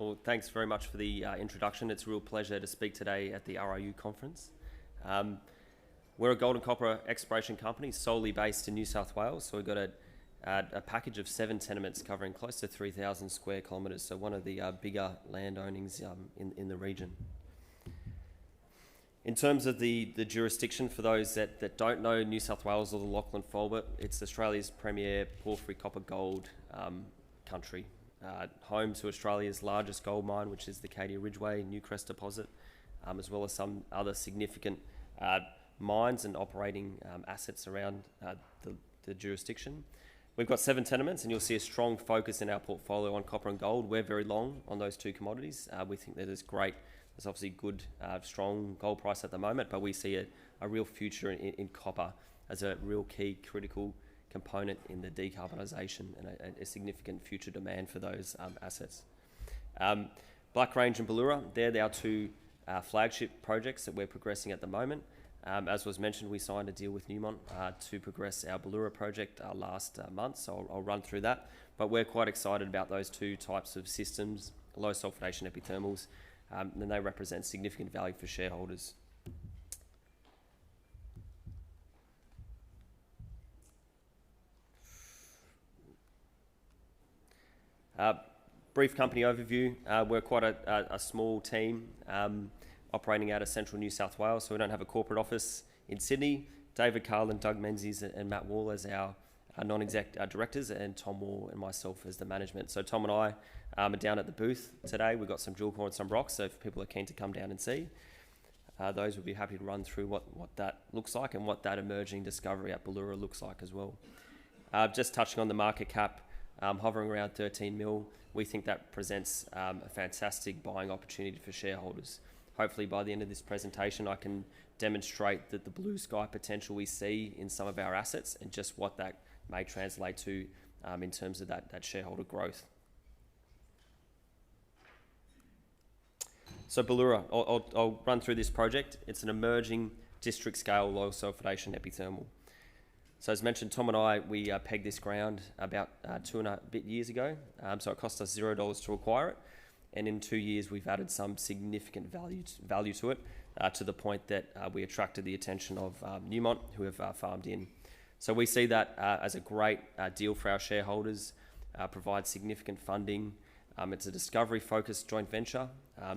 Well, thanks very much for the introduction. It's a real pleasure to speak today at the RIU conference. We're a gold and copper exploration company solely based in New South Wales. So we've got a package of 7 tenements covering close to 3,000 square kilometres. So one of the bigger land ownings in the region. In terms of the jurisdiction, for those that don't know New South Wales or the Lachlan Fold, it's Australia's premier porphyry copper gold country. Home to Australia's largest gold mine, which is the Cadia Ridgeway Newcrest deposit, as well as some other significant mines and operating assets around the jurisdiction. We've got 7 tenements, and you'll see a strong focus in our portfolio on copper and gold. We're very long on those 2 commodities. We think that there's obviously good, strong gold price at the moment, but we see a real future in copper as a real key critical component in the decarbonisation and a significant future demand for those assets. Black Range and Ballura, they're our 2 flagship projects that we're progressing at the moment. As was mentioned, we signed a deal with Newmont to progress our Ballura project last month, so I'll run through that. But we're quite excited about those 2 types of systems, low sulphidation epithermals, and they represent significant value for shareholders. Brief company overview. We're quite a small team operating out of central New South Wales, so we don't have a corporate office in Sydney. David Carlin, Doug Menzies and Matt Wall as our non-exec directors, and Tom Wall and myself as the management. So Tom and I are down at the booth today. We've got some dual core and some rocks, so if people are keen to come down and see, those would be happy to run through what that looks like and what that emerging discovery at Ballura looks like as well. Just touching on the market cap, hovering around 13 mil, we think that presents a fantastic buying opportunity for shareholders. Hopefully by the end of this presentation I can demonstrate that the blue sky potential we see in some of our assets and just what that may translate to in terms of that shareholder growth. So Ballura, I'll run through this project. It's an emerging district scale low sulphidation epithermal. So as mentioned, Tom and I, we pegged this ground about 2.5 years ago. So it cost us $0 to acquire it. And in 2 years, we've added some significant value to it, to the point that we attracted the attention of Newmont, who have farmed in. So we see that as a great deal for our shareholders, provides significant funding. It's a discovery-focused joint venture.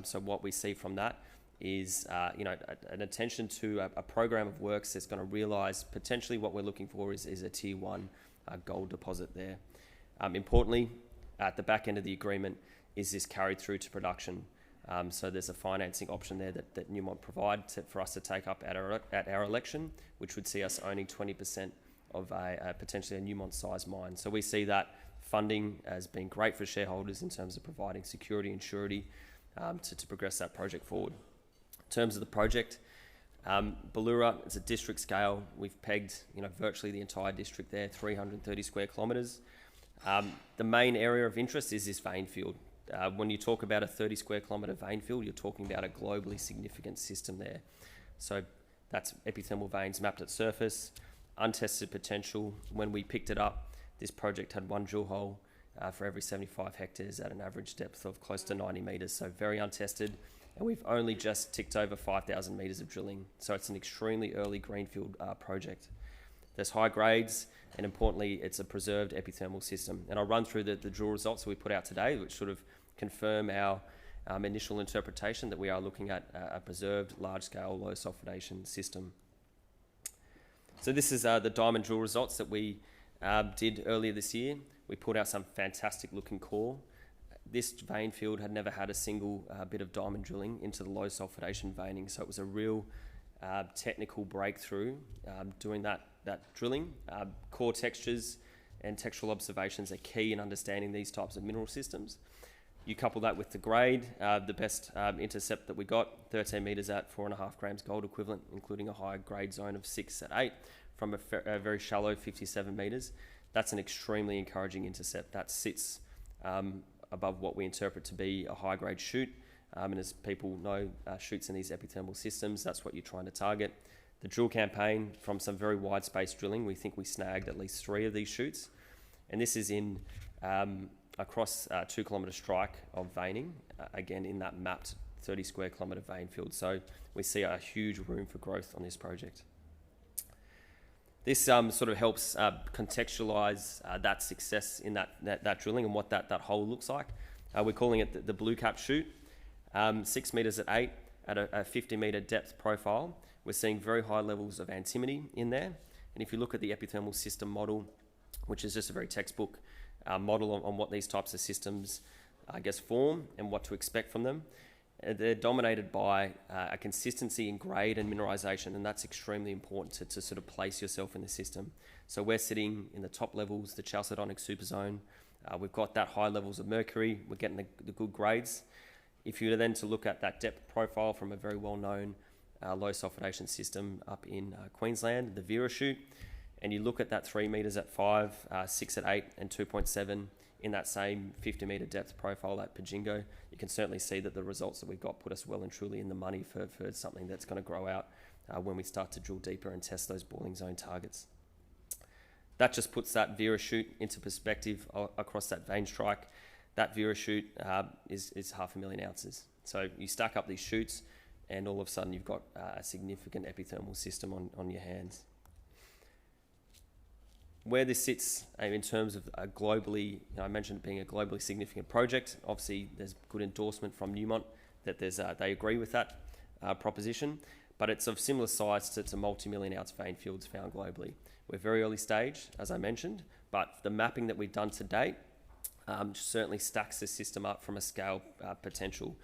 So what we see from that is an attention to a program of works that's going to realise potentially what we're looking for is a tier 1 gold deposit there. Importantly, at the back end of the agreement is this carried through to production. So there's a financing option there that Newmont provide for us to take up at our election, which would see us owning 20% of potentially a Newmont-sized mine. So we see that funding as being great for shareholders in terms of providing security and surety to progress that project forward. In terms of the project, Ballura is a district scale. We've pegged virtually the entire district there, 330 square kilometres. The main area of interest is this vein field. When you talk about a 30 square kilometre vein field, you're talking about a globally significant system there. So that's epithermal veins mapped at surface, untested potential. When we picked it up, this project had 1 drill hole for every 75 hectares at an average depth of close to 90 metres, so very untested. And we've only just ticked over 5,000 metres of drilling. So it's an extremely early greenfield project. There's high grades, and importantly, it's a preserved epithermal system. And I'll run through the drill results that we put out today, which sort of confirm our initial interpretation that we are looking at a preserved, large-scale, low sulphidation system. So this is the diamond drill results that we did earlier this year. We pulled out some fantastic-looking core. This vein field had never had a single bit of diamond drilling into the low sulphidation veining, so it was a real technical breakthrough doing that drilling. Core textures and textural observations are key in understanding these types of mineral systems. You couple that with the grade, the best intercept that we got, 13 metres at 4.5 grams gold equivalent, including a high grade zone of 6 at 8 from a very shallow 57 metres. That's an extremely encouraging intercept. That sits above what we interpret to be a high grade shoot. And as people know, shoots in these epithermal systems, that's what you're trying to target. The drill campaign, from some very wide space drilling, we think we snagged at least 3 of these shoots. And this is in across 2 kilometre strike of veining, again in that mapped 30 square kilometre vein field. So we see a huge room for growth on this project. This sort of helps contextualise that success in that drilling and what that hole looks like. We're calling it the blue cap shoot, 6 metres at 8 at a 50 metre depth profile. We're seeing very high levels of antimony in there. And if you look at the epithermal system model, which is just a very textbook model on what these types of systems, form and what to expect from them, they're dominated by a consistency in grade and mineralisation, and that's extremely important to sort of place yourself in the system. So we're sitting in the top levels, the chalcedonic superzone. We've got that high levels of mercury. We're getting the good grades. If you were then to look at that depth profile from a very well-known low sulfidation system up in Queensland, the Vera shoot, and you look at that 3 metres at 5, 6 at 8 and 2.7 in that same 50 metre depth profile at Pajingo, you can certainly see that the results that we've got put us well and truly in the money for something that's going to grow out when we start to drill deeper and test those boiling zone targets. That just puts that Vera shoot into perspective across that vein strike. That Vera shoot is 500,000 ounces. So you stack up these shoots and all of a sudden you've got a significant epithermal system on your hands. Where this sits in terms of a globally, I mentioned it being a globally significant project. Obviously, there's good endorsement from Newmont that they agree with that proposition, but it's of similar size to multi-million ounce vein fields found globally. We're very early stage, as I mentioned, but the mapping that we've done to date certainly stacks the system up from a scale potential.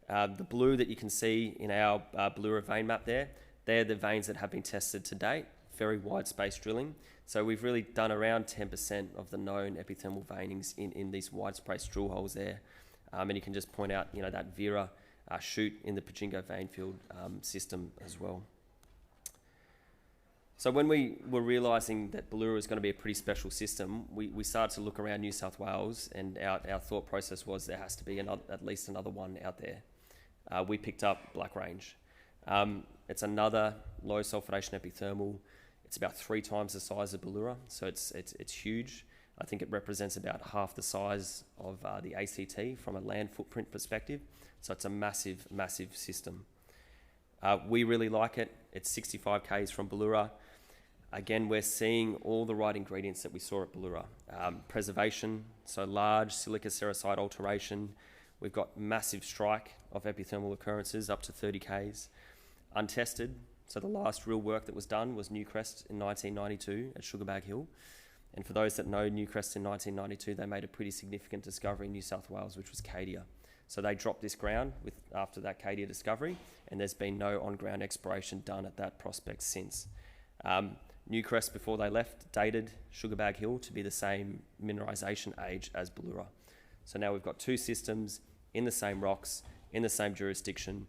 The blue that you can see in our Ballura vein map there, they're the veins that have been tested to date, very wide space drilling. So we've really done around 10% of the known epithermal veinings in these wide space drill holes there. And you can just point out, that Vera shoot in the Pajingo vein field system as well. So when we were realising that Ballura was going to be a pretty special system, we started to look around New South Wales, and our thought process was there has to be at least another one out there. We picked up Black Range. It's another low sulfidation epithermal. It's about 3 times the size of Ballura, so it's huge. I think it represents about half the size of the ACT from a land footprint perspective. So it's a massive, massive system. We really like it. It's 65 k's from Ballura. Again, we're seeing all the right ingredients that we saw at Ballura. Preservation, so large silica sericide alteration. We've got massive strike of epithermal occurrences up to 30 k's. Untested, so the last real work that was done was Newcrest in 1992 at Sugarbag Hill. And for those that know Newcrest in 1992, they made a pretty significant discovery in New South Wales, which was Cadia. So they dropped this ground after that Cadia discovery, and there's been no on-ground exploration done at that prospect since. Newcrest, before they left, dated Sugarbag Hill to be the same mineralisation age as Ballura. So now we've got 2 systems in the same rocks, in the same jurisdiction.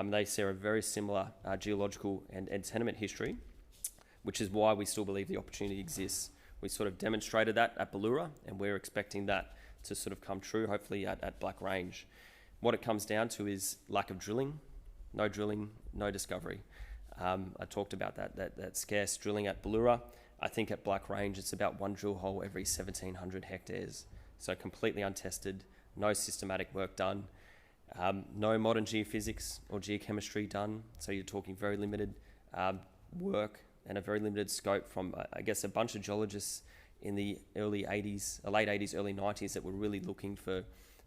They share a very similar geological and tenement history, which is why we still believe the opportunity exists. We sort of demonstrated that at Ballura, and we're expecting that to sort of come true, hopefully at Black Range. What it comes down to is lack of drilling, no discovery. I talked about that scarce drilling at Ballura. I think at Black Range it's about 1 drill hole every 1,700 hectares. So completely untested, no systematic work done. No modern geophysics or geochemistry done, so you're talking very limited work and a very limited scope from, a bunch of geologists in the early 80s, late 80s, early 90s that were really looking for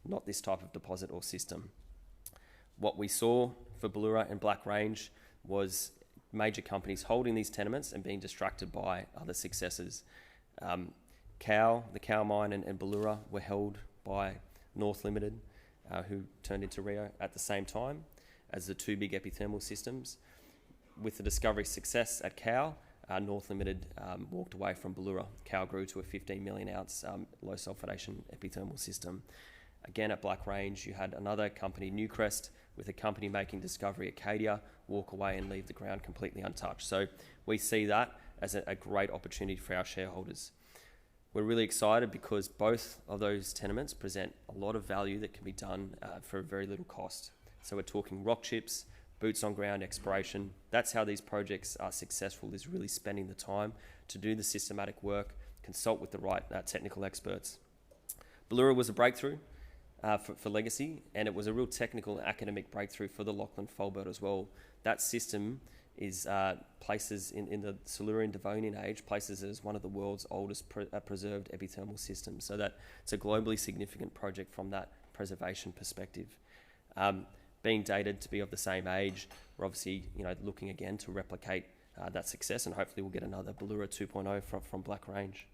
not this type of deposit or system. What we saw for Ballura and Black Range was major companies holding these tenements and being distracted by other successes. The Cow mine and Ballura were held by North Limited, who turned into RIU at the same time as the 2 big epithermal systems. With the discovery success at Cow, North Limited walked away from Ballura. Cow grew to a 15 million ounce low sulfidation epithermal system. Again, at Black Range, you had another company, Newcrest, with a company making discovery at Cadia, walk away and leave the ground completely untouched. So we see that as a great opportunity for our shareholders. We're really excited because both of those tenements present a lot of value that can be done for very little cost. So we're talking rock chips, boots on ground exploration. That's how these projects are successful, is really spending the time to do the systematic work, consult with the right technical experts. Ballura was a breakthrough for Legacy, and it was a real technical and academic breakthrough for the Lachlan Fold Belt as well. That system is places in the Silurian Devonian age, places it as one of the world's oldest preserved epithermal systems. So that it's a globally significant project from that preservation perspective. Being dated to be of the same age, we're obviously looking again to replicate that success, and hopefully we'll get another Ballura 2.0 from Black Range.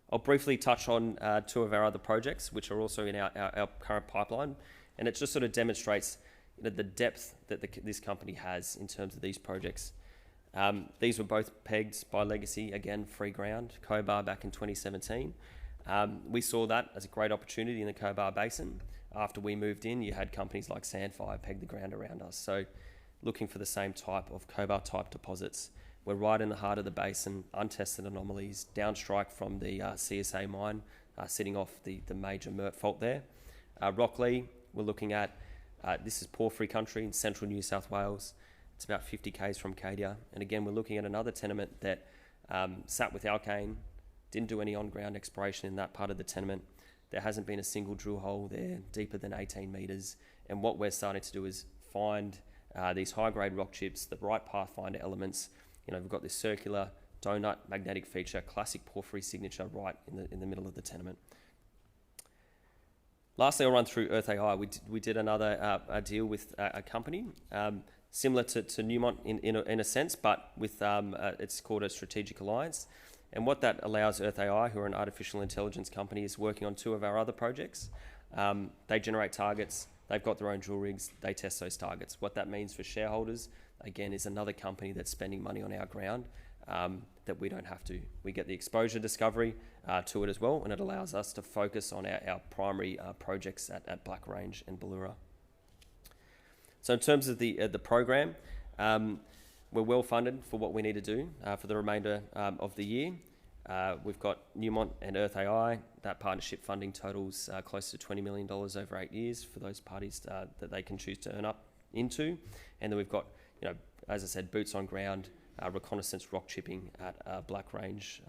I'll briefly touch on two of our other projects, which are also in our current pipeline, and it just sort of demonstrates the depth that this company has in terms of these projects. These were both pegged by Legacy, again, free ground, Cobar back in 2017. We saw that as a great opportunity in the Cobar Basin. After we moved in, you had companies like Sandfire peg the ground around us. So looking for the same type of Cobar type deposits. We're right in the heart of the basin, untested anomalies, downstrike from the CSA mine, sitting off the major Mert fault there. Rockley, we're looking at, this is porphyry country in central New South Wales. It's about 50 k's from Cadia. And again, we're looking at another tenement that sat with Alkane, didn't do any on-ground exploration in that part of the tenement. There hasn't been a single drill hole there deeper than 18 metres. And what we're starting to do is find these high-grade rock chips, the right pathfinder elements. We've got this circular donut magnetic feature, classic porphyry signature right in the middle of the tenement. Lastly, I'll run through Earth AI. We did another deal with a company similar to Newmont in a sense, but with it's called a strategic alliance. And what that allows Earth AI, who are an artificial intelligence company, is working on two of our other projects. They generate targets. They've got their own drill rigs. They test those targets. What that means for shareholders, again, is another company that's spending money on our ground that we don't have to. We get the exposure discovery to it as well, and it allows us to focus on our primary projects at Black Range and Ballura. So in terms of the program, we're well funded for what we need to do for the remainder of the year. We've got Newmont and Earth AI. That partnership funding totals close to $20 million over 8 years for those parties that they can choose to earn up into. And then we've got, as I said, boots on ground, reconnaissance rock chipping at Black Range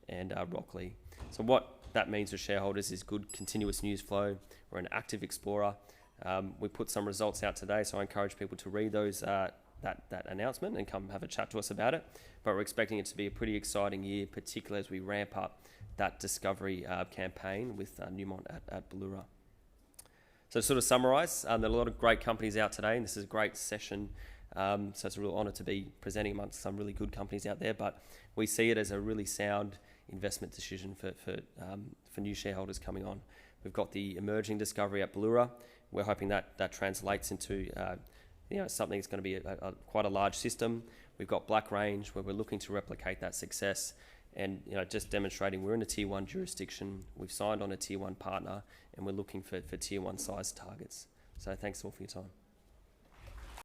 and Rockley. So what that means for shareholders is good continuous news flow. We're an active explorer. We put some results out today, so I encourage people to read those that announcement and come have a chat to us about it. But we're expecting it to be a pretty exciting year, particularly as we ramp up that discovery campaign with Newmont at Ballura. So to sort of summarise, there are a lot of great companies out today, and this is a great session. So it's a real honour to be presenting amongst some really good companies out there, but we see it as a really sound investment decision for new shareholders coming on. We've got the emerging discovery at Ballura. We're hoping that translates into something that's going to be quite a large system. We've got Black Range, where we're looking to replicate that success and just demonstrating we're in a tier 1 jurisdiction. We've signed on a tier 1 partner, and we're looking for tier 1 size targets. So thanks all for your time.